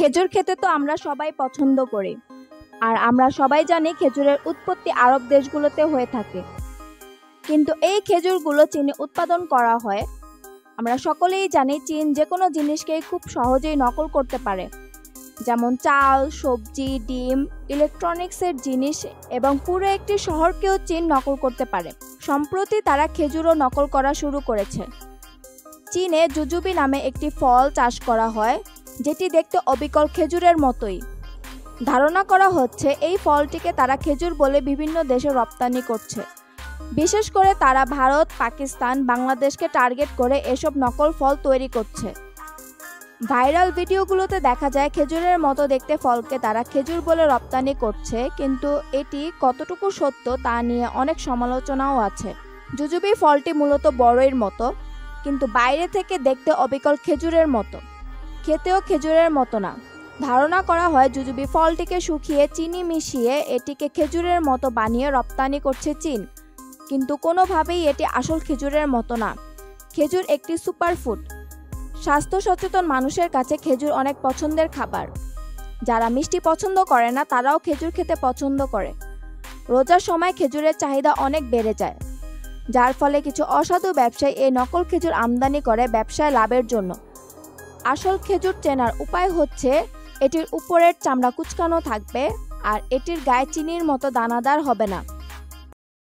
খেজুর খেতে তো আমরা সবাই পছন্দ করি, আর আমরা সবাই জানি খেজুরের উৎপত্তি আরব দেশগুলোতে হয়ে থাকে। কিন্তু এই খেজুরগুলো চীনে উৎপাদন করা হয়। আমরা সকলেই জানি চীন যে কোনো জিনিসকেই খুব সহজেই নকল করতে পারে, যেমন চাল, সবজি, ডিম, ইলেকট্রনিক্সের জিনিস এবং পুরো একটি শহরকেও চীন নকল করতে পারে। সম্প্রতি তারা খেজুরও নকল করা শুরু করেছে। চীনে জুজুবি নামে একটি ফল চাষ করা হয়, যেটি দেখতে অবিকল খেজুরের মতোই। ধারণা করা হচ্ছে এই ফলটিকে তারা খেজুর বলে বিভিন্ন দেশে রপ্তানি করছে। বিশেষ করে তারা ভারত, পাকিস্তান, বাংলাদেশকে টার্গেট করে এসব নকল ফল তৈরি করছে। ভাইরাল ভিডিওগুলোতে দেখা যায় খেজুরের মতো দেখতে ফলকে তারা খেজুর বলে রপ্তানি করছে, কিন্তু এটি কতটুকু সত্য তা নিয়ে অনেক সমালোচনাও আছে। জুজুবি ফলটি মূলত বড়ইয়ের মতো, কিন্তু বাইরে থেকে দেখতে অবিকল খেজুরের মতো, খেতেও খেজুরের মতো না। ধারণা করা হয় জুজুবি ফলটিকে শুকিয়ে চিনি মিশিয়ে এটিকে খেজুরের মতো বানিয়ে রপ্তানি করছে চীন, কিন্তু কোনোভাবেই এটি আসল খেজুরের মতো না। খেজুর একটি সুপারফুড। স্বাস্থ্য সচেতন মানুষের কাছে খেজুর অনেক পছন্দের খাবার। যারা মিষ্টি পছন্দ করে না তারাও খেজুর খেতে পছন্দ করে। রোজার সময় খেজুরের চাহিদা অনেক বেড়ে যায়, যার ফলে কিছু অসাধু ব্যবসায়ী এই নকল খেজুর আমদানি করে ব্যবসায় লাভের জন্য। আসল খেজুর চেনার উপায় হচ্ছে এটির উপরের চামড়া কুঁচকানো থাকবে আর এটির গায়ে চিনির মতো দানাদার হবে না।